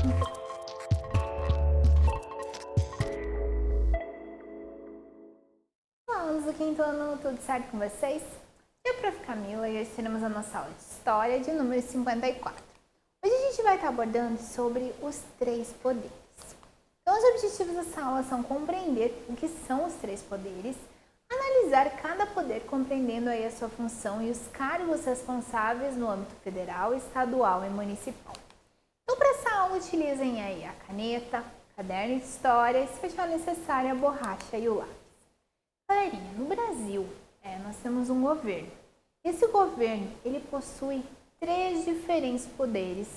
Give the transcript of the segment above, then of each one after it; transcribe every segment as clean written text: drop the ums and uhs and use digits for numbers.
Olá, alunos do quinto ano, tudo certo com vocês? Eu, Prof. Camila, e hoje teremos a nossa aula de História de número 54. Hoje a gente vai estar abordando sobre os três poderes. Então, os objetivos dessa aula são compreender o que são os três poderes, analisar cada poder compreendendo aí a sua função e os cargos responsáveis no âmbito federal, estadual e municipal. Então, para essa aula, utilizem aí a caneta, caderno de história e, se achar necessária, a borracha e o lápis. Galerinha, no Brasil, nós temos um governo. Esse governo, ele possui três diferentes poderes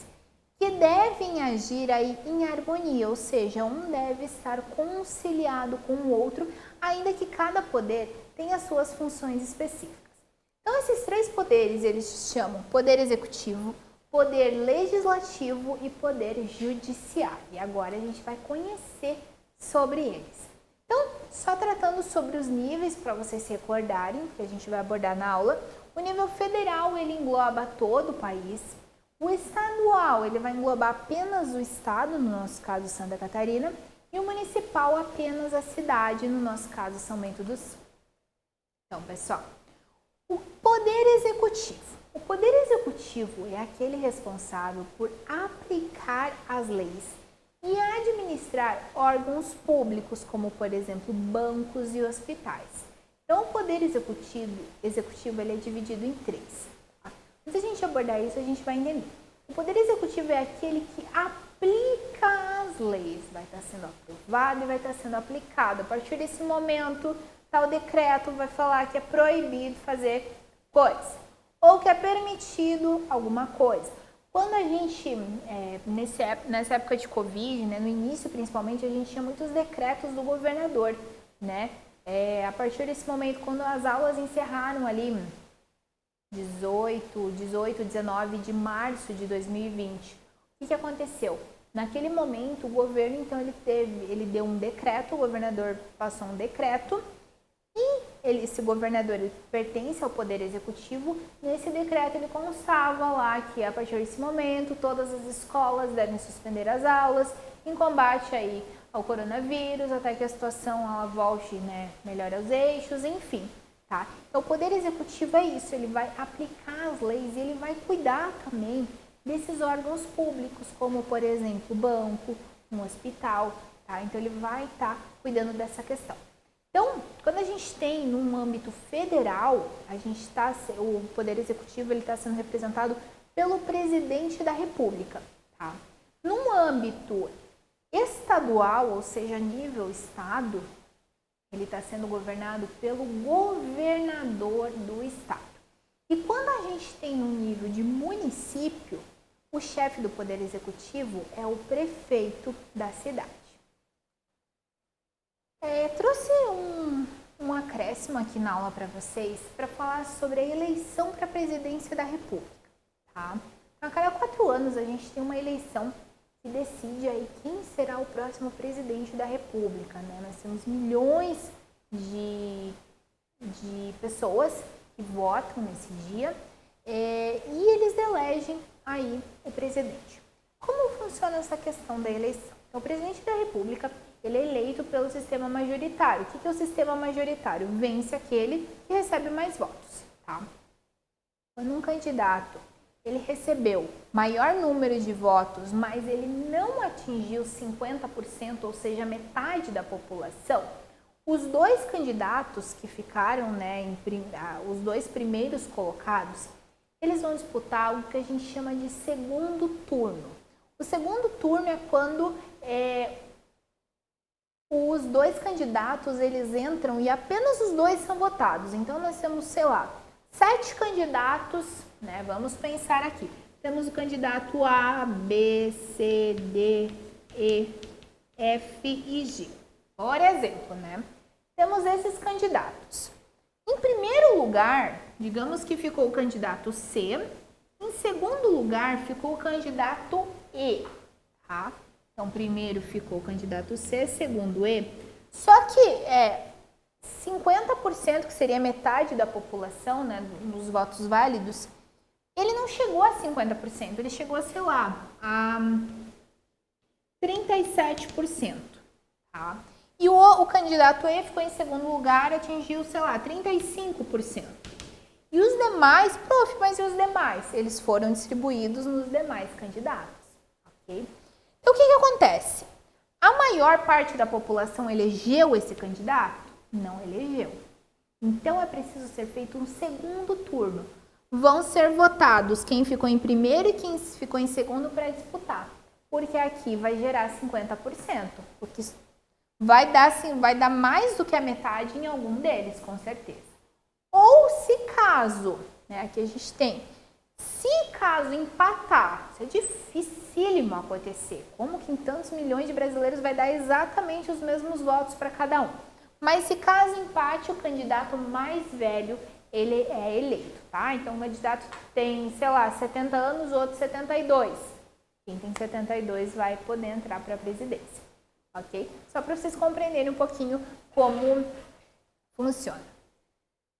que devem agir aí em harmonia, ou seja, um deve estar conciliado com o outro, ainda que cada poder tenha suas funções específicas. Então, esses três poderes, eles se chamam poder executivo, poder legislativo e poder judiciário. E agora a gente vai conhecer sobre eles. Então, só tratando sobre os níveis para vocês se recordarem, que a gente vai abordar na aula. O nível federal, ele engloba todo o país. O estadual, ele vai englobar apenas o estado, no nosso caso Santa Catarina, e o municipal apenas a cidade, no nosso caso São Bento do Sul. Então, pessoal, o poder executivo. O poder executivo é aquele responsável por aplicar as leis e administrar órgãos públicos, como, por exemplo, bancos e hospitais. Então, o poder executivo ele é dividido em três. Tá? Antes de a gente abordar isso, a gente vai entender. O poder executivo é aquele que aplica as leis. Vai estar sendo aprovado e vai estar sendo aplicado. A partir desse momento, tal decreto vai falar que é proibido fazer coisa, ou que é permitido alguma coisa. Quando a gente, nessa época de Covid, né, no início principalmente, a gente tinha muitos decretos do governador, né? A partir desse momento, quando as aulas encerraram ali, 18, 19 de março de 2020, o que aconteceu? Naquele momento, o governo, então, ele deu um decreto, o governador passou um decreto, e esse governador ele pertence ao Poder Executivo. Nesse decreto ele constava lá que a partir desse momento todas as escolas devem suspender as aulas em combate aí ao coronavírus, até que a situação ela volte, né, melhor aos eixos, enfim. Tá? Então o Poder Executivo é isso, ele vai aplicar as leis e ele vai cuidar também desses órgãos públicos, como por exemplo o banco, um hospital. Tá? Então ele vai estar cuidando dessa questão. Então, quando a gente tem num âmbito federal, o Poder Executivo está sendo representado pelo Presidente da República. Tá? Num âmbito estadual, ou seja, nível estado, ele está sendo governado pelo governador do estado. E quando a gente tem um nível de município, o chefe do Poder Executivo é o prefeito da cidade. Trouxe um acréscimo aqui na aula para vocês para falar sobre a eleição para a presidência da República. Tá? A cada 4 anos a gente tem uma eleição que decide aí quem será o próximo presidente da República. Né? Nós temos milhões de pessoas que votam nesse dia e eles elegem aí o presidente. Como funciona essa questão da eleição? Então, o presidente da República ele é eleito pelo sistema majoritário. O que é o sistema majoritário? Vence aquele que recebe mais votos. Tá? Quando um candidato ele recebeu maior número de votos, mas ele não atingiu 50%, ou seja, metade da população, os dois candidatos que ficaram, né, os dois primeiros colocados, eles vão disputar algo que a gente chama de segundo turno. O segundo turno é quando os dois candidatos eles entram e apenas os dois são votados. Então nós temos, sei lá, 7 candidatos, né? Vamos pensar aqui. Temos o candidato A, B, C, D, E, F e G. Por exemplo, né? Temos esses candidatos. Em primeiro lugar, digamos que ficou o candidato C. Em segundo lugar, ficou o candidato E, tá? Então, primeiro ficou o candidato C, segundo E. Só que 50%, que seria metade da população, né, dos votos válidos, ele não chegou a 50%, ele chegou a, sei lá, a 37%, tá? E o candidato E ficou em segundo lugar, atingiu, sei lá, 35%. E os demais, prof, mas e os demais? Eles foram distribuídos nos demais candidatos, ok? Então, o que acontece? A maior parte da população elegeu esse candidato? Não elegeu. Então, é preciso ser feito um segundo turno. Vão ser votados quem ficou em primeiro e quem ficou em segundo para disputar. Porque aqui vai gerar 50%. Porque vai dar mais do que a metade em algum deles, com certeza. Ou se caso, né, aqui a gente tem, se caso empatar, isso é dificílimo acontecer. Como que em tantos milhões de brasileiros vai dar exatamente os mesmos votos para cada um? Mas se caso empate, o candidato mais velho, ele é eleito, tá? Então, o candidato tem, sei lá, 70 anos, o outro 72. Quem tem 72 vai poder entrar para a presidência, ok? Só para vocês compreenderem um pouquinho como funciona.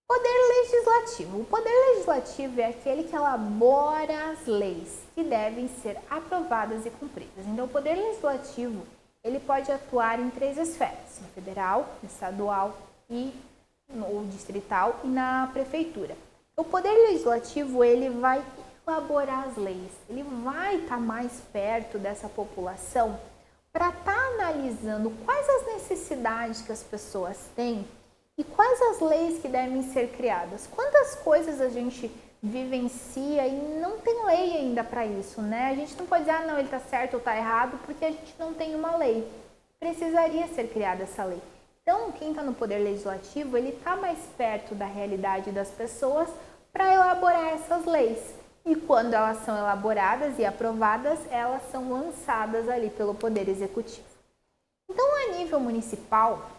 Poder legislativo. O poder legislativo é aquele que elabora as leis que devem ser aprovadas e cumpridas. Então, o poder legislativo, ele pode atuar em 3 esferas: no federal, no estadual ou distrital e na prefeitura. O poder legislativo, ele vai elaborar as leis, ele vai estar mais perto dessa população para estar analisando quais as necessidades que as pessoas têm e quais as leis que devem ser criadas. Quantas coisas a gente vivencia e não tem lei ainda para isso, né? A gente não pode dizer, não, ele está certo ou está errado, porque a gente não tem uma lei. Precisaria ser criada essa lei. Então, quem está no poder legislativo, ele está mais perto da realidade das pessoas para elaborar essas leis. E quando elas são elaboradas e aprovadas, elas são lançadas ali pelo poder executivo. Então, a nível municipal,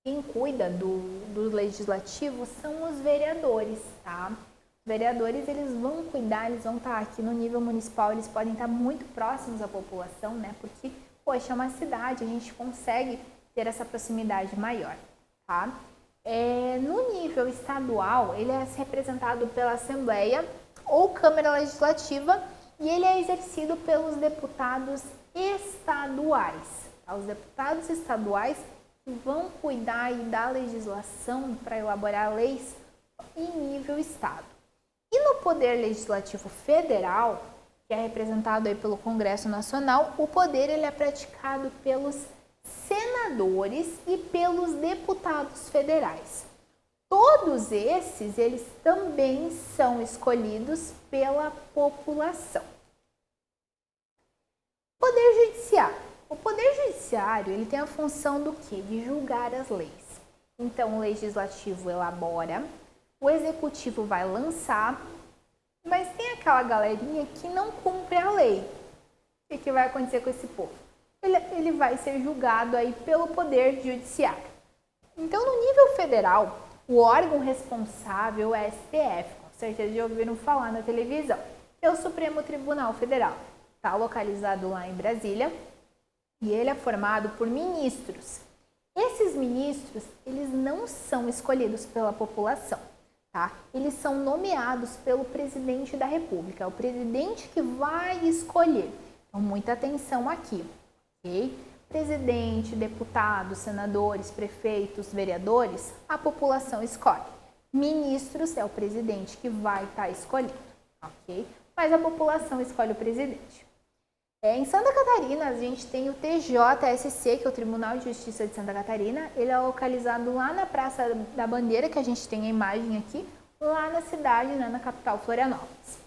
quem cuida do legislativo são os vereadores, tá? Os vereadores, eles vão cuidar, eles vão estar aqui no nível municipal, eles podem estar muito próximos à população, né? Porque, poxa, é uma cidade, a gente consegue ter essa proximidade maior, tá? No nível estadual, ele é representado pela Assembleia ou Câmara Legislativa e ele é exercido pelos deputados estaduais, tá? Os deputados estaduais vão cuidar aí da legislação para elaborar leis em nível estado. E no Poder Legislativo Federal, que é representado aí pelo Congresso Nacional, o poder ele é praticado pelos senadores e pelos deputados federais. Todos esses, eles também são escolhidos pela população. Poder Judiciário. O Poder Judiciário, ele tem a função do quê? De julgar as leis. Então, o Legislativo elabora, o Executivo vai lançar, mas tem aquela galerinha que não cumpre a lei. O que vai acontecer com esse povo? Ele vai ser julgado aí pelo Poder Judiciário. Então, no nível federal, o órgão responsável é o STF, com certeza já ouviram falar na televisão, que é o Supremo Tribunal Federal. Está localizado lá em Brasília. E ele é formado por ministros. Esses ministros, eles não são escolhidos pela população, tá? Eles são nomeados pelo presidente da República. É o presidente que vai escolher. Então, muita atenção aqui, ok? Presidente, deputados, senadores, prefeitos, vereadores, a população escolhe. Ministros é o presidente que vai estar escolhido, ok? Mas a população escolhe o presidente. Em Santa Catarina, a gente tem o TJSC, que é o Tribunal de Justiça de Santa Catarina. Ele é localizado lá na Praça da Bandeira, que a gente tem a imagem aqui, lá na cidade, né, na capital Florianópolis.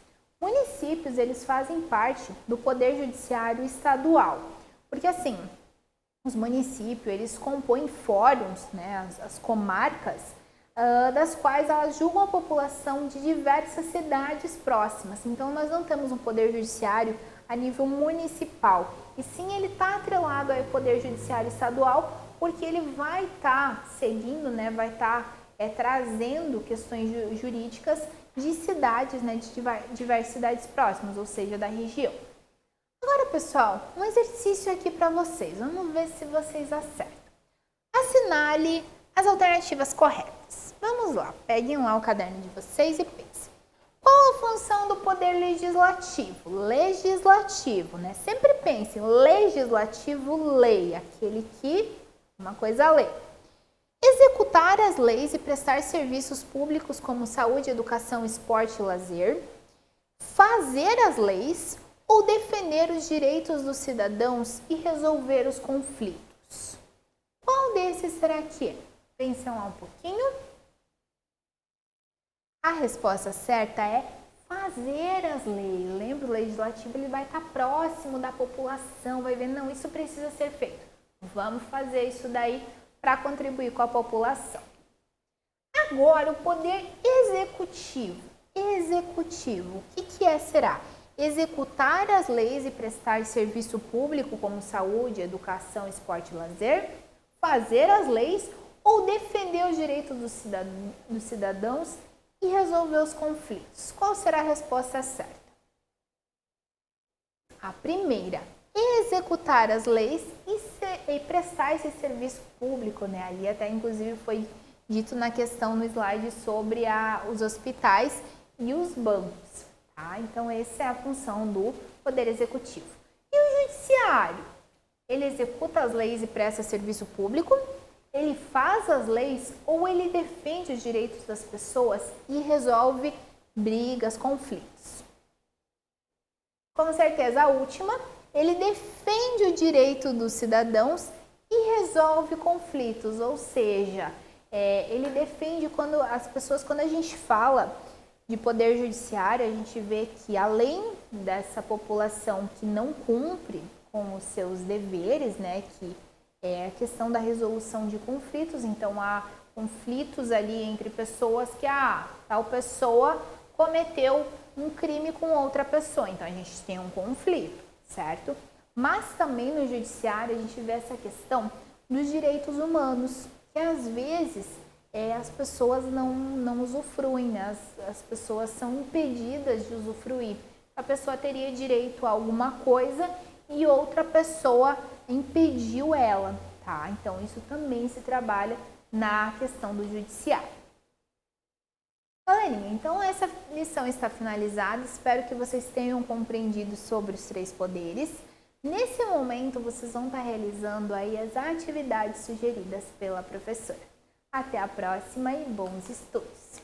Municípios, eles fazem parte do Poder Judiciário Estadual, porque assim, os municípios, eles compõem fóruns, né, as comarcas, das quais elas julgam a população de diversas cidades próximas. Então, nós não temos um Poder Judiciário a nível municipal, e sim ele está atrelado ao Poder Judiciário Estadual, porque ele vai estar seguindo, né, vai estar trazendo questões jurídicas de cidades, né, de diversas cidades próximas, ou seja, da região. Agora, pessoal, um exercício aqui para vocês, vamos ver se vocês acertam. Assinale as alternativas corretas. Vamos lá, peguem lá o caderno de vocês e pensem. Qual qual a função do poder legislativo? Legislativo, né? Sempre pense, legislativo, lei, aquele que uma coisa lê. Executar as leis e prestar serviços públicos como saúde, educação, esporte e lazer. Fazer as leis ou defender os direitos dos cidadãos e resolver os conflitos. Qual desses será que é? Pensem lá um pouquinho. A resposta certa é fazer as leis. Lembra, o legislativo ele vai estar próximo da população, vai ver, não, isso precisa ser feito. Vamos fazer isso daí para contribuir com a população. Agora, o poder executivo. Executivo, o que será? Executar as leis e prestar serviço público como saúde, educação, esporte e lazer. Fazer as leis ou defender os direitos dos cidadãos e resolver os conflitos. Qual será a resposta certa? A primeira, executar as leis e prestar esse serviço público, né? Ali até inclusive foi dito na questão no slide sobre os hospitais e os bancos, tá? Então essa é a função do poder executivo. E o judiciário? Ele executa as leis e presta serviço público? Ele faz as leis ou ele defende os direitos das pessoas e resolve brigas, conflitos? Com certeza a última, ele defende o direito dos cidadãos e resolve conflitos, ou seja, ele defende quando a gente fala de poder judiciário, a gente vê que além dessa população que não cumpre com os seus deveres, né, que é a questão da resolução de conflitos, então há conflitos ali entre pessoas que tal pessoa cometeu um crime com outra pessoa, então a gente tem um conflito, certo? Mas também no judiciário a gente vê essa questão dos direitos humanos, que às vezes as pessoas não usufruem, né? As pessoas são impedidas de usufruir. A pessoa teria direito a alguma coisa e outra pessoa impediu ela, tá? Então, isso também se trabalha na questão do judiciário. Galerinha, então essa lição está finalizada. Espero que vocês tenham compreendido sobre os três poderes. Nesse momento, vocês vão estar realizando aí as atividades sugeridas pela professora. Até a próxima e bons estudos!